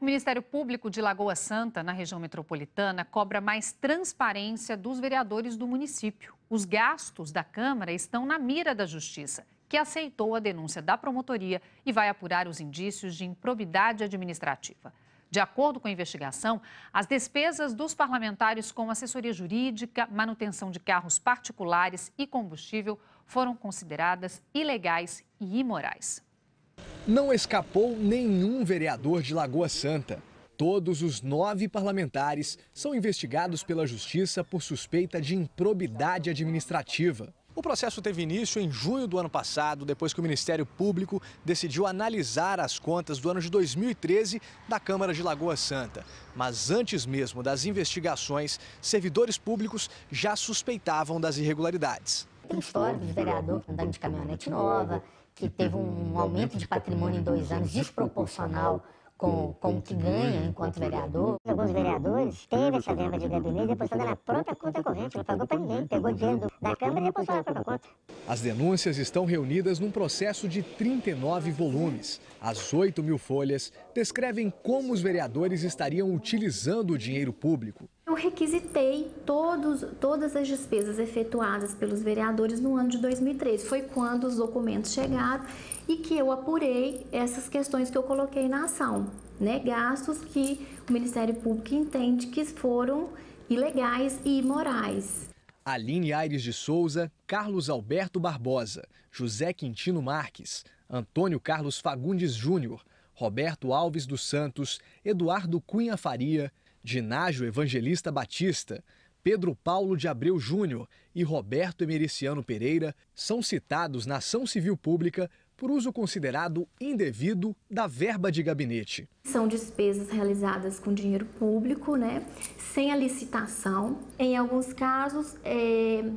O Ministério Público de Lagoa Santa, na região metropolitana, cobra mais transparência dos vereadores do município. Os gastos da Câmara estão na mira da Justiça, que aceitou a denúncia da promotoria e vai apurar os indícios de improbidade administrativa. De acordo com a investigação, as despesas dos parlamentares com assessoria jurídica, manutenção de carros particulares e combustível foram consideradas ilegais e imorais. Não escapou nenhum vereador de Lagoa Santa. Todos os 9 parlamentares são investigados pela Justiça por suspeita de improbidade administrativa. O processo teve início em junho do ano passado, depois que o Ministério Público decidiu analisar as contas do ano de 2013 da Câmara de Lagoa Santa. Mas antes mesmo das investigações, servidores públicos já suspeitavam das irregularidades. Tem histórico de vereador andando de caminhonete nova, que teve um aumento de patrimônio em 2 anos desproporcional com o que ganha enquanto vereador. Alguns vereadores teve essa verba de gabinete e depositou na própria conta corrente, não pagou para ninguém, pegou dinheiro da Câmara e depositou na própria conta. As denúncias estão reunidas num processo de 39 volumes. As 8.000 folhas descrevem como os vereadores estariam utilizando o dinheiro público. Eu requisitei todas as despesas efetuadas pelos vereadores no ano de 2013. Foi quando os documentos chegaram e que eu apurei essas questões que eu coloquei na ação, né? Gastos que o Ministério Público entende que foram ilegais e imorais. Aline Aires de Souza, Carlos Alberto Barbosa, José Quintino Marques, Antônio Carlos Fagundes Júnior, Roberto Alves dos Santos, Eduardo Cunha Faria, Dinágio Evangelista Batista, Pedro Paulo de Abreu Júnior e Roberto Emericiano Pereira são citados na ação civil pública por uso considerado indevido da verba de gabinete. São despesas realizadas com dinheiro público, né? Sem a licitação. Em alguns casos,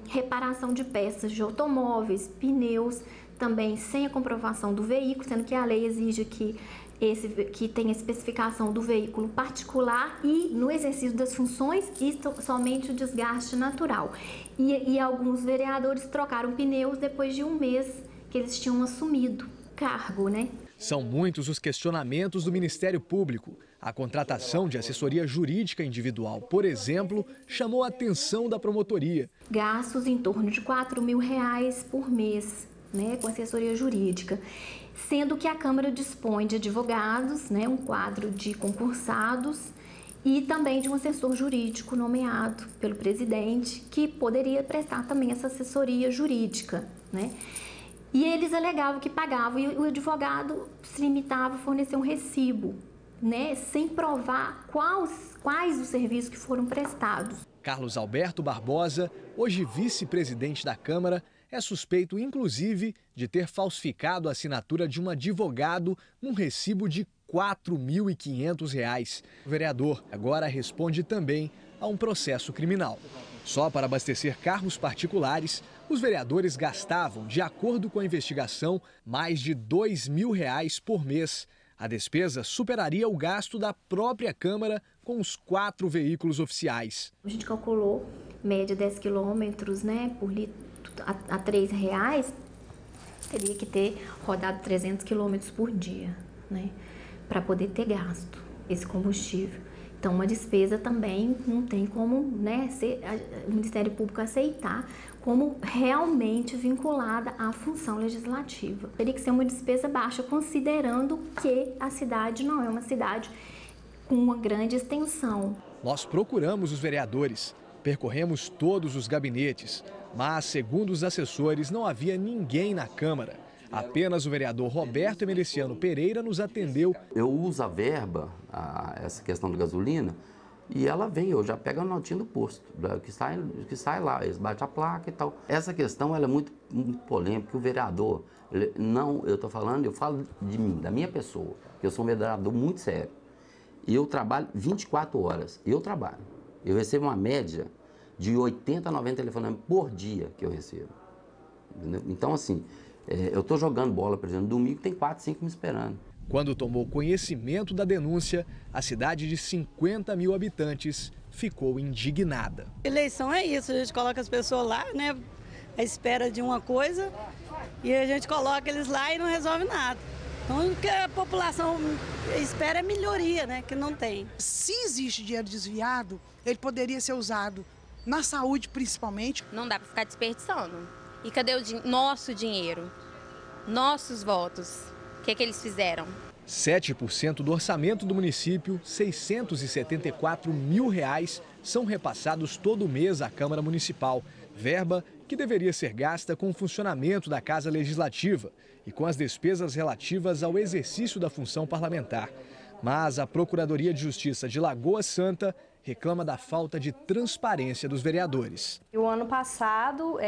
reparação de peças de automóveis, pneus, também sem a comprovação do veículo, sendo que a lei exige que tenha especificação do veículo particular e no exercício das funções e somente o desgaste natural. E alguns vereadores trocaram pneus depois de 1 mês que eles tinham assumido cargo, né? São muitos os questionamentos do Ministério Público. A contratação de assessoria jurídica individual, por exemplo, chamou a atenção da promotoria. Gastos em torno de R$4.000 por mês, né, com assessoria jurídica. Sendo que a Câmara dispõe de advogados, né, um quadro de concursados e também de um assessor jurídico nomeado pelo presidente, que poderia prestar também essa assessoria jurídica, né? E eles alegavam que pagavam e o advogado se limitava a fornecer um recibo, né, sem provar quais os serviços que foram prestados. Carlos Alberto Barbosa, hoje vice-presidente da Câmara, é suspeito, inclusive, de ter falsificado a assinatura de um advogado num recibo de R$4.500. O vereador agora responde também a um processo criminal. Só para abastecer carros particulares, os vereadores gastavam, de acordo com a investigação, mais de R$2.000 por mês. A despesa superaria o gasto da própria Câmara com os 4 veículos oficiais. A gente calculou média 10 quilômetros, né, por litro a R$3, teria que ter rodado 300 quilômetros por dia, né, para poder ter gasto esse combustível. Então, uma despesa também não tem como, né, o Ministério Público aceitar como realmente vinculada à função legislativa. Teria que ser uma despesa baixa, considerando que a cidade não é uma cidade com uma grande extensão. Nós procuramos os vereadores, percorremos todos os gabinetes, mas, segundo os assessores, não havia ninguém na Câmara. Apenas o vereador Roberto Emericiano Pereira nos atendeu. Eu uso a verba, essa questão da gasolina, e ela vem, eu já pego a notinha do posto, que sai lá, eles batem a placa e tal. Essa questão ela é muito polêmica, porque o vereador, eu falo de mim, da minha pessoa, que eu sou um vereador muito sério. E eu trabalho 24 horas, eu recebo uma média de 80 a 90 telefonemas por dia que eu recebo. Entendeu? Então, assim, eu estou jogando bola, por exemplo, domingo tem 4, 5 me esperando. Quando tomou conhecimento da denúncia, a cidade de 50.000 habitantes ficou indignada. Eleição é isso, a gente coloca as pessoas lá, né, à espera de uma coisa, e a gente coloca eles lá e não resolve nada. Então, o que a população espera é melhoria, né? Que não tem. Se existe dinheiro desviado, ele poderia ser usado na saúde, principalmente. Não dá para ficar desperdiçando. E cadê o nosso dinheiro? Nossos votos? O que eles fizeram? 7% do orçamento do município, R$ 674 mil, são repassados todo mês à Câmara Municipal. Verba que deveria ser gasta com o funcionamento da Casa Legislativa e com as despesas relativas ao exercício da função parlamentar. Mas a Procuradoria de Justiça de Lagoa Santa reclama da falta de transparência dos vereadores. O ano passado,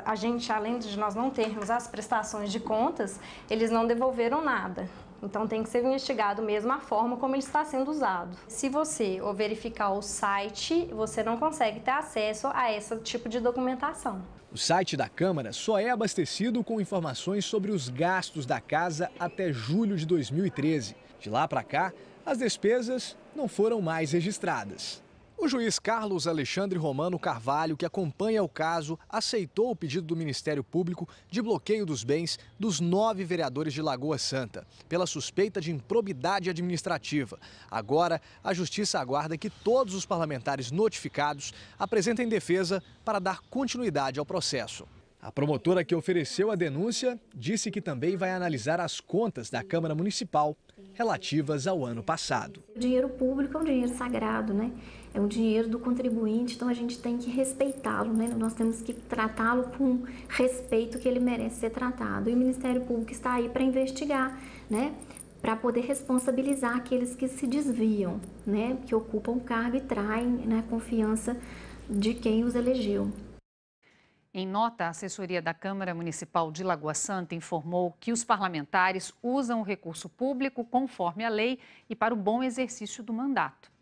a gente, além de nós não termos as prestações de contas, eles não devolveram nada. Então tem que ser investigado mesmo a forma como ele está sendo usado. Se você verificar o site, você não consegue ter acesso a esse tipo de documentação. O site da Câmara só é abastecido com informações sobre os gastos da casa até julho de 2013. De lá para cá, as despesas não foram mais registradas. O juiz Carlos Alexandre Romano Carvalho, que acompanha o caso, aceitou o pedido do Ministério Público de bloqueio dos bens dos 9 vereadores de Lagoa Santa, pela suspeita de improbidade administrativa. Agora, a Justiça aguarda que todos os parlamentares notificados apresentem defesa para dar continuidade ao processo. A promotora que ofereceu a denúncia disse que também vai analisar as contas da Câmara Municipal relativas ao ano passado. O dinheiro público é um dinheiro sagrado, né? É um dinheiro do contribuinte, então a gente tem que respeitá-lo, né? Nós temos que tratá-lo com respeito que ele merece ser tratado. E o Ministério Público está aí para investigar, né? Para poder responsabilizar aqueles que se desviam, né? Que ocupam o cargo e traem, né, a confiança de quem os elegeu. Em nota, a assessoria da Câmara Municipal de Lagoa Santa informou que os parlamentares usam o recurso público conforme a lei e para o bom exercício do mandato.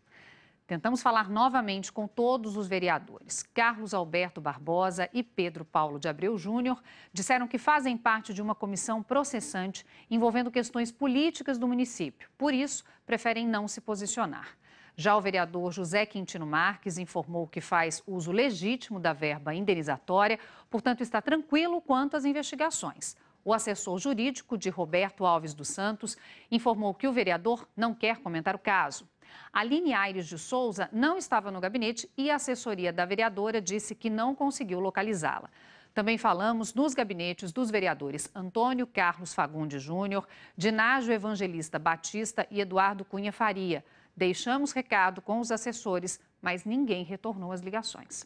Tentamos falar novamente com todos os vereadores. Carlos Alberto Barbosa e Pedro Paulo de Abreu Júnior disseram que fazem parte de uma comissão processante envolvendo questões políticas do município. Por isso, preferem não se posicionar. Já o vereador José Quintino Marques informou que faz uso legítimo da verba indenizatória, portanto está tranquilo quanto às investigações. O assessor jurídico de Roberto Alves dos Santos informou que o vereador não quer comentar o caso. Aline Aires de Souza não estava no gabinete e a assessoria da vereadora disse que não conseguiu localizá-la. Também falamos nos gabinetes dos vereadores Antônio Carlos Fagundes Júnior, Dinágio Evangelista Batista e Eduardo Cunha Faria. Deixamos recado com os assessores, mas ninguém retornou as ligações.